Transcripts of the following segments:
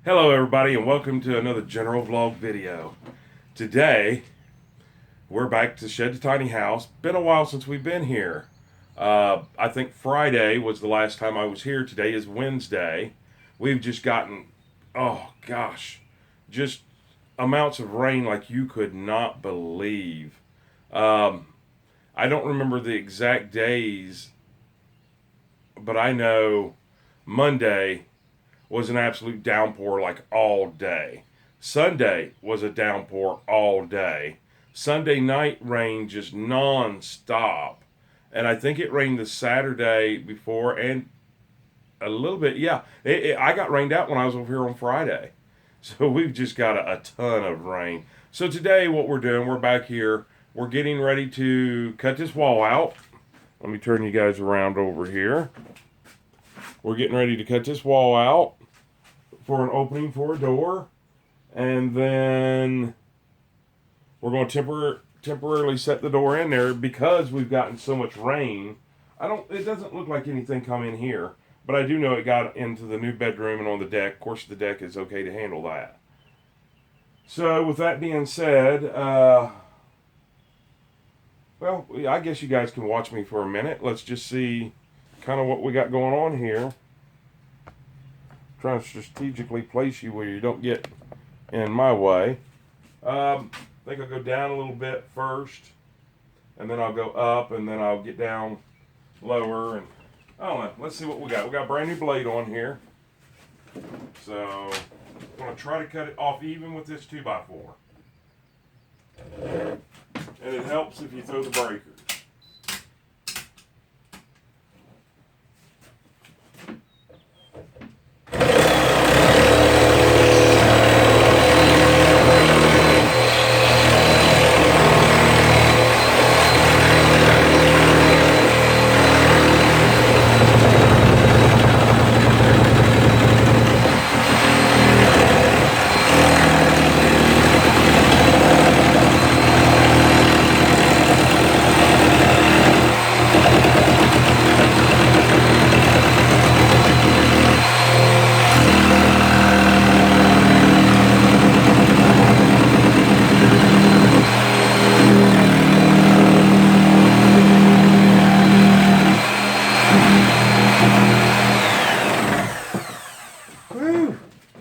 Hello everybody and welcome to another general vlog video. Today we're back to Shed to Tiny House. Been a while since we've been here. I think Friday was the last time I was here. Today is Wednesday. We've just gotten, oh gosh, just amounts of rain like you could not believe. I don't remember the exact days, but I know Monday was an absolute downpour like all day. Sunday was a downpour all day. Sunday night rain just non-stop. And I think it rained the Saturday before and a little bit. Yeah, I got rained out when I was over here on Friday. So we've just got a ton of rain. So today what we're doing, we're back here. We're getting ready to cut this wall out. Let me turn you guys around over here. We're getting ready to cut this wall out for an opening for a door. And then we're going to temporarily set the door in there because we've gotten so much rain. It doesn't look like anything come in here, but I do know it got into the new bedroom and on the deck. Of course, the deck is okay to handle that. So with that being said, well, I guess you guys can watch me for a minute. Let's just see kind of what we got going on here. Trying to strategically place you where you don't get in my way. I think I'll go down a little bit first, and then I'll go up, and then I'll get down lower. And I don't know. Let's see what we got. We got a brand new blade on here. So I'm going to try to cut it off even with this 2x4. And it helps if you throw the breakers.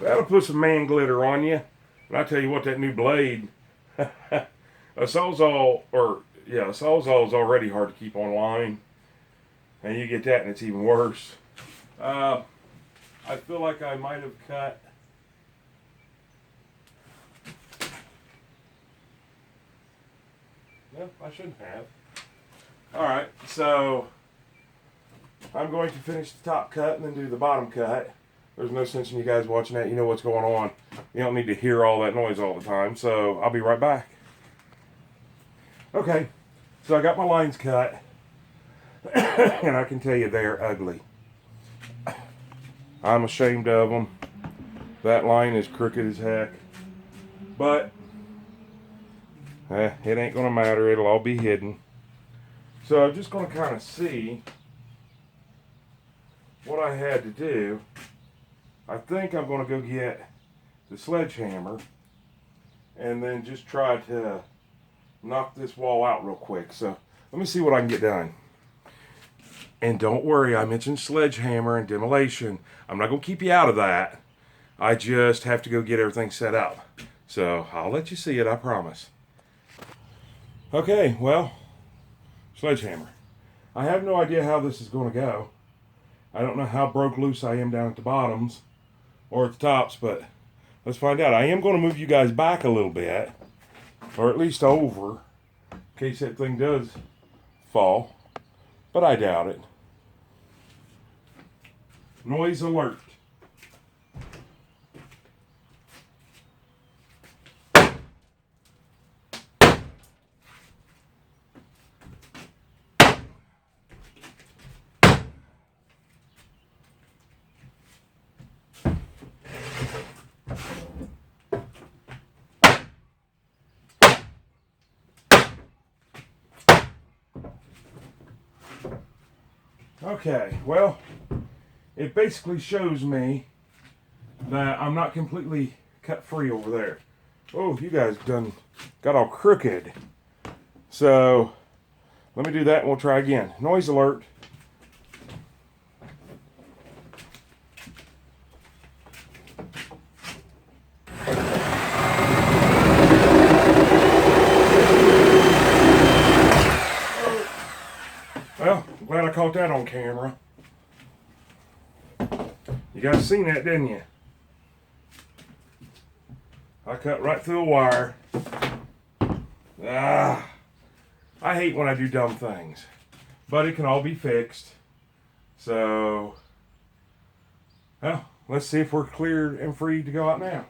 That'll put some man glitter on you. And I tell you what, that new blade, a Sawzall is already hard to keep online. And you get that and it's even worse. I feel like I might have cut no, I shouldn't have. Alright, so I'm going to finish the top cut and then do the bottom cut. There's no sense in you guys watching that. You know what's going on. You don't need to hear all that noise all the time. So I'll be right back. Okay, so I got my lines cut. And I can tell you they're ugly. I'm ashamed of them. That line is crooked as heck. But it ain't going to matter. It'll all be hidden. So I'm just going to kind of see what I had to do. I think I'm going to go get the sledgehammer and then just try to knock this wall out real quick. So let me see what I can get done. And don't worry, I mentioned sledgehammer and demolition. I'm not going to keep you out of that. I just have to go get everything set up. So I'll let you see it, I promise. Okay, well, sledgehammer. I have no idea how this is going to go. I don't know how broke loose I am down at the bottoms or at the tops, but let's find out. I am going to move you guys back a little bit, or at least over, in case that thing does fall, but I doubt it. Noise alert. Okay, well, it basically shows me that I'm not completely cut free over there. Oh, you guys got all crooked. So let me do that and we'll try again. Noise alert. Well, I'm glad I caught that on camera. You guys seen that, didn't you? I cut right through a wire. I hate when I do dumb things. But it can all be fixed. So, well, let's see if we're cleared and free to go out now.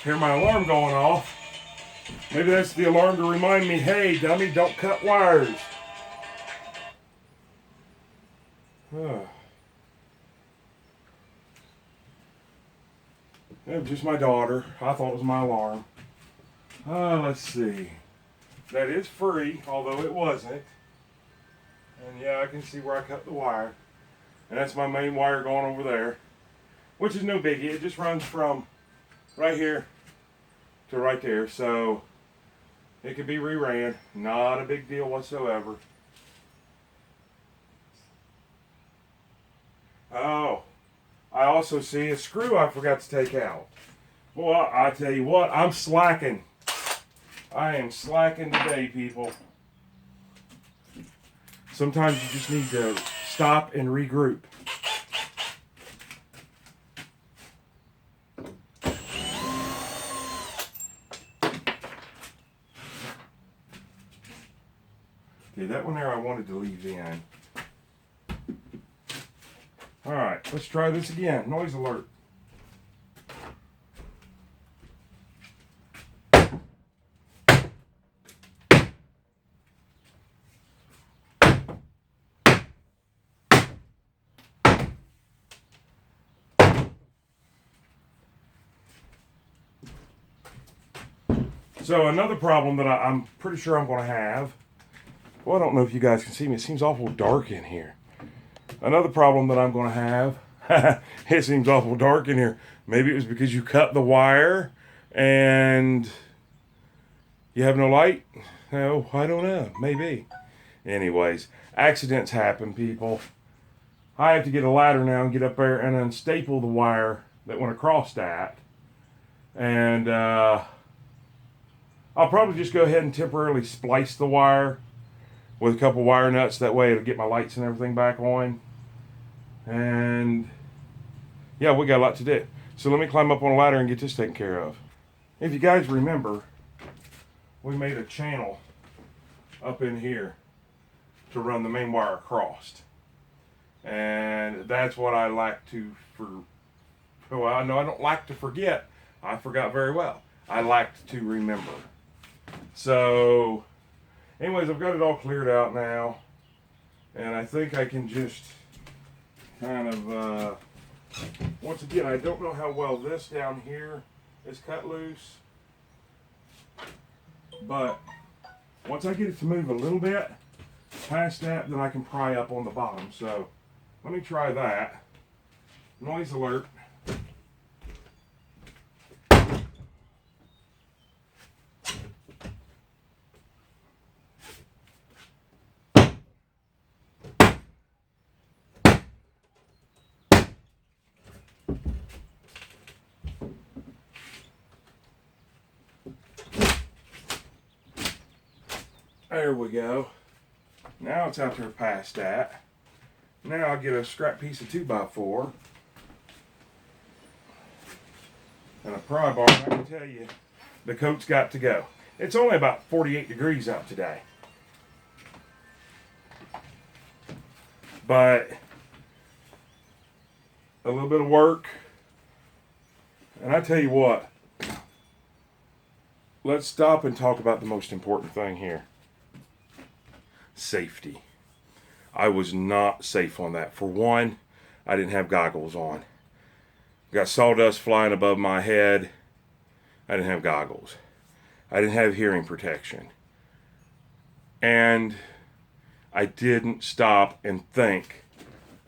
Hear my alarm going off. Maybe that's the alarm to remind me, hey, dummy, don't cut wires. It was just my daughter. I thought it was my alarm. Let's see. That is free, although it wasn't. And yeah, I can see where I cut the wire. And that's my main wire going over there. Which is no biggie. It just runs from right here to right there. So it can be reran. Not a big deal whatsoever. Oh, I also see a screw I forgot to take out. Boy, I tell you what, I'm slacking. I am slacking today, people. Sometimes you just need to stop and regroup. Okay, that one there I wanted to leave in. Alright, let's try this again. Noise alert. So another problem that I'm pretty sure I'm going to have. Well, I don't know if you guys can see me. It seems awful dark in here. Another problem that I'm going to have. It seems awful dark in here. Maybe it was because you cut the wire and you have no light. No, I don't know. Maybe. Anyways, accidents happen, people. I have to get a ladder now and get up there and unstaple the wire that went across that. And I'll probably just go ahead and temporarily splice the wire with a couple wire nuts. That way it'll get my lights and everything back on. And yeah, we got a lot to do. So let me climb up on a ladder and get this taken care of. If you guys remember, we made a channel up in here to run the main wire across. And that's what I like to, well, I know I don't like to forget. I forgot very well. I liked to remember. So, anyways, I've got it all cleared out now. And I think I can just kind of, once again, I don't know how well this down here is cut loose. But once I get it to move a little bit past that, then I can pry up on the bottom. So let me try that. Noise alert. There we go. Now it's out there past that. Now I'll get a scrap piece of 2x4 and a pry bar. I can tell you, the coat's got to go. It's only about 48 degrees out today. But a little bit of work. And I tell you what, let's stop and talk about the most important thing here. Safety. I was not safe on that. For one, I didn't have goggles on. Got sawdust flying above my head. I didn't have goggles. I didn't have hearing protection. And I didn't stop and think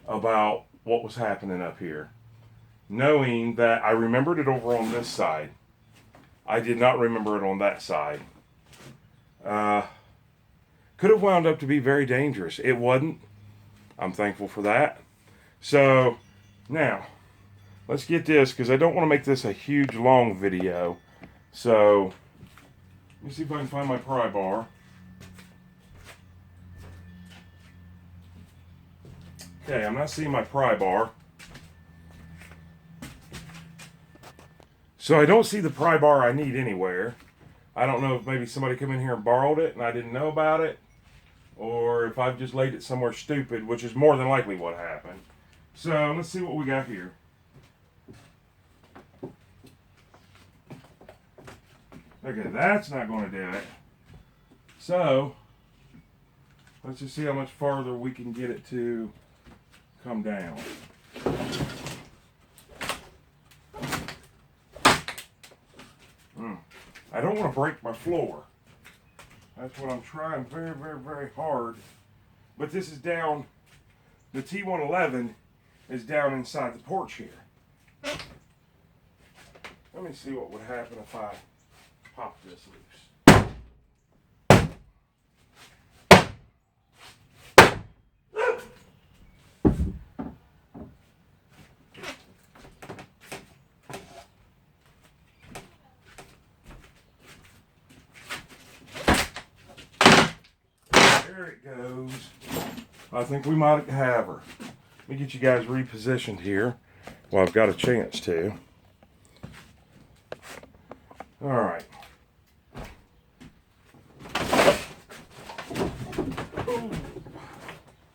about what was happening up here. Knowing that I remembered it over on this side. I did not remember it on that side. Could have wound up to be very dangerous. It wasn't. I'm thankful for that. So, now, let's get this, because I don't want to make this a huge, long video. So, let me see if I can find my pry bar. Okay, I'm not seeing my pry bar. So I don't see the pry bar I need anywhere. I don't know if maybe somebody came in here and borrowed it and I didn't know about it, or if I've just laid it somewhere stupid, which is more than likely what happened. So let's see what we got here. Okay, that's not going to do it. So let's just see how much farther we can get it to come down. I don't want to break my floor. That's what I'm trying very, very, very hard. But this is down, the T111 is down inside the porch here. Let me see what would happen if I pop this loose. There it goes. I think we might have her. Let me get you guys repositioned here while I've got a chance to. All right.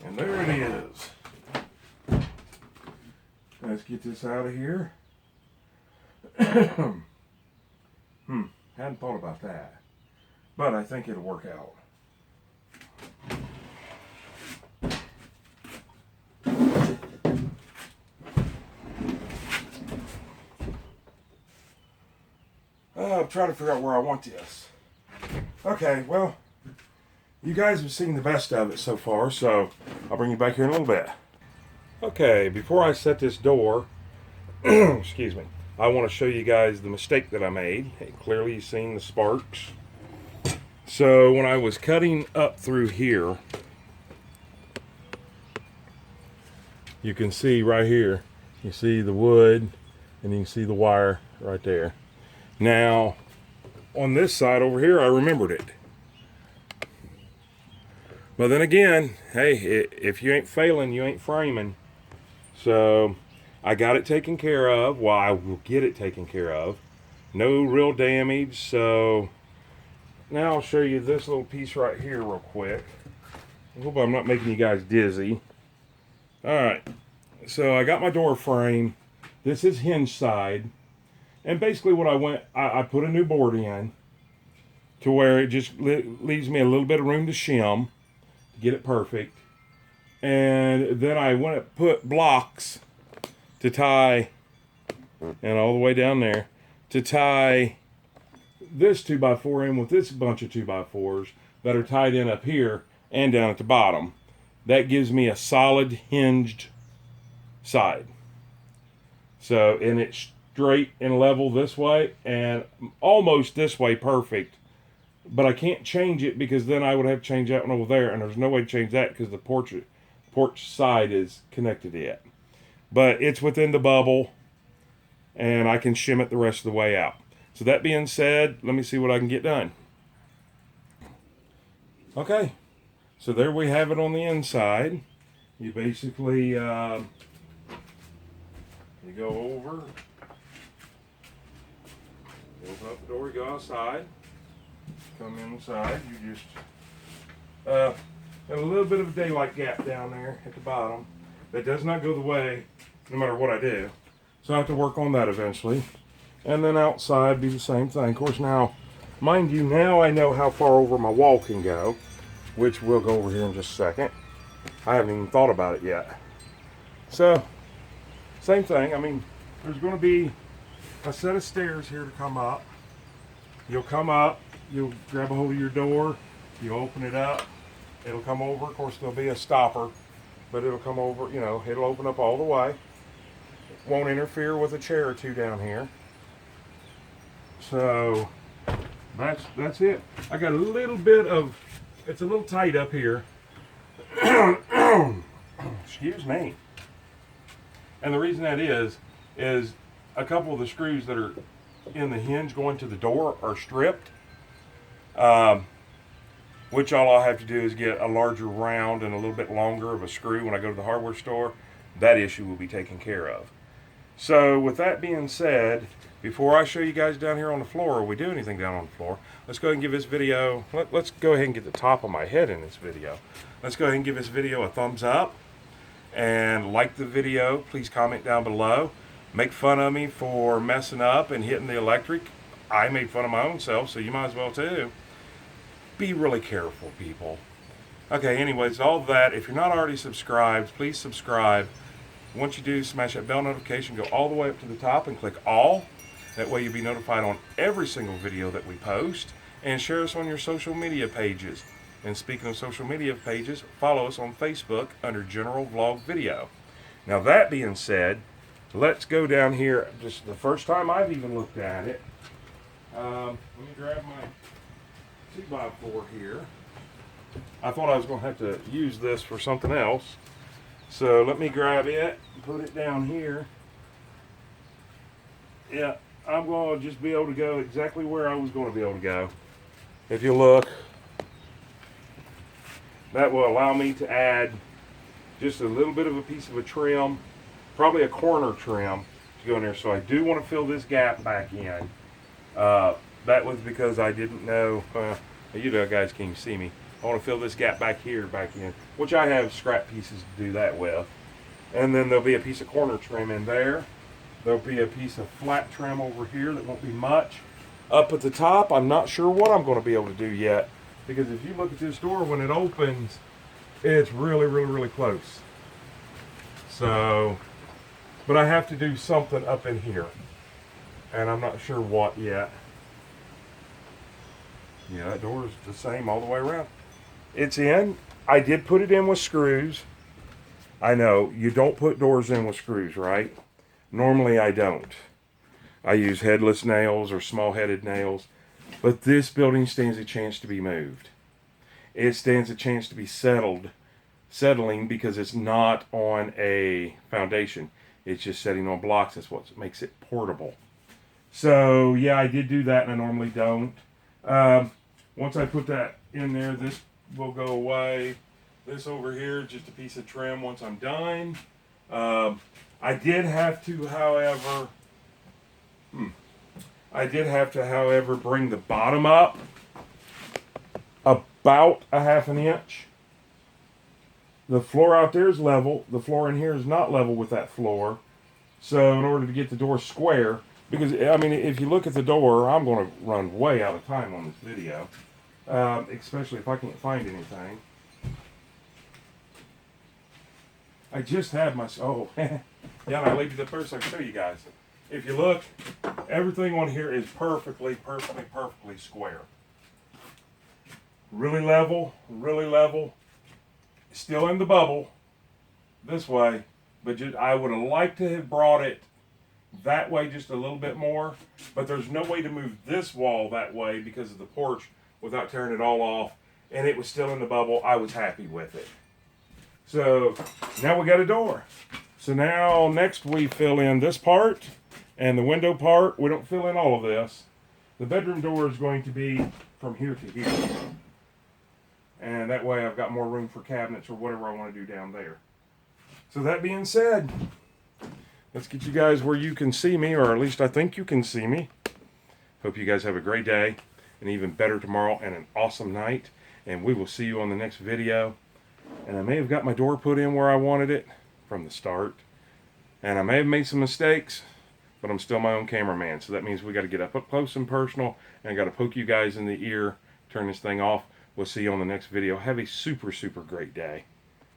And there it is. Let's get this out of here. Hadn't thought about that. But I think it'll work out. I'm trying to figure out where I want this. Okay, well, you guys have seen the best of it so far, so I'll bring you back here in a little bit. Okay, before I set this door, excuse me, I want to show you guys the mistake that I made. Clearly you've seen the sparks. So when I was cutting up through here, you can see right here, you see the wood and you can see the wire right there. Now, on this side over here, I remembered it. But then again, hey, if you ain't failing, you ain't framing. So, I got it taken care of. Well, I will get it taken care of. No real damage. So, now I'll show you this little piece right here real quick. I hope I'm not making you guys dizzy. Alright, so I got my door frame. This is hinge side. And basically what I put a new board in to where it just leaves me a little bit of room to shim to get it perfect. And then I went and put blocks to tie, and all the way down there, to tie this 2x4 in with this bunch of 2x4s that are tied in up here and down at the bottom. That gives me a solid hinged side. So, and it's straight and level this way and almost this way perfect, but I can't change it because then I would have to change that one over there, and there's no way to change that because the porch side is connected yet. But it's within the bubble and I can shim it the rest of the way out. So that being said, let me see what I can get done. Okay, so there we have it on the inside. You basically you go over, open up the door, you go outside, come inside, you just have a little bit of a daylight gap down there at the bottom that does not go the way no matter what I do. So I have to work on that eventually. And then outside be the same thing. Of course now, mind you, now I know how far over my wall can go, which we'll go over here in just a second. I haven't even thought about it yet. So, same thing. I mean, there's going to be a set of stairs here to come up. You'll come up, you'll grab a hold of your door, you open it up, it'll come over. Of course, there'll be a stopper, but it'll come over, you know, it'll open up all the way. It won't interfere with a chair or two down here. So, that's it. I got a little bit of, it's a little tight up here. Excuse me. And the reason that is a couple of the screws that are in the hinge going to the door are stripped. Which all I'll have to do is get a larger round and a little bit longer of a screw when I go to the hardware store. That issue will be taken care of. So with that being said, before I show you guys down here on the floor, or we do anything down on the floor, let's go ahead and give this video, let's go ahead and get the top of my head in this video. Let's go ahead and give this video a thumbs up and like the video. Please comment down below. Make fun of me for messing up and hitting the electric. I made fun of my own self, so you might as well too. Be really careful, people. Okay, anyways, all that, if you're not already subscribed, please subscribe. Once you do, smash that bell notification, go all the way up to the top and click all. That way you'll be notified on every single video that we post. And share us on your social media pages. And speaking of social media pages, follow us on Facebook under General Vlog Video. Now that being said, let's go down here. Just the first time I've even looked at it. Let me grab my 2x4 here. I thought I was going to have to use this for something else. So let me grab it and put it down here. Yeah, I'm going to just be able to go exactly where I was going to be able to go. If you look, that will allow me to add just a little bit of a piece of a trim, probably a corner trim to go in there. So I do want to fill this gap back in. That was because I didn't know, you guys can't see me. I want to fill this gap back here, back in, which I have scrap pieces to do that with. And then there'll be a piece of corner trim in there. There'll be a piece of flat trim over here that won't be much. Up at the top, I'm not sure what I'm going to be able to do yet. Because if you look at this door when it opens, it's really, really, really close. So, but I have to do something up in here. And I'm not sure what yet. Yeah, that door is the same all the way around. It's in. I did put it in with screws. I know, you don't put doors in with screws, right? Normally I don't. I use headless nails or small-headed nails. But this building stands a chance to be moved. It stands a chance to be settling because it's not on a foundation. It's just setting on blocks. That's what makes it portable. So, yeah, I did do that, and I normally don't. Once I put that in there, this will go away. This over here, just a piece of trim once I'm done. I did have to, however, bring the bottom up about a half an inch. The floor out there is level. The floor in here is not level with that floor. So in order to get the door square, because, I mean, if you look at the door, I'm going to run way out of time on this video. Especially if I can't find anything. I just had my, yeah, I leave you the first I can show you guys. If you look, everything on here is perfectly square. Really level, still in the bubble this way, but just, I would have liked to have brought it that way just a little bit more, but there's no way to move this wall that way because of the porch without tearing it all off, and it was still in the bubble. I was happy with it. So now we got a door. So now next we fill in this part and the window part. We don't fill in all of this. The bedroom door is going to be from here to here. And that way I've got more room for cabinets or whatever I want to do down there. So that being said, let's get you guys where you can see me, or at least I think you can see me. Hope you guys have a great day, an even better tomorrow, and an awesome night. And we will see you on the next video. And I may have got my door put in where I wanted it from the start. And I may have made some mistakes, but I'm still my own cameraman. So that means we got to get up close and personal, and I got to poke you guys in the ear, turn this thing off. We'll see you on the next video. Have a super great day.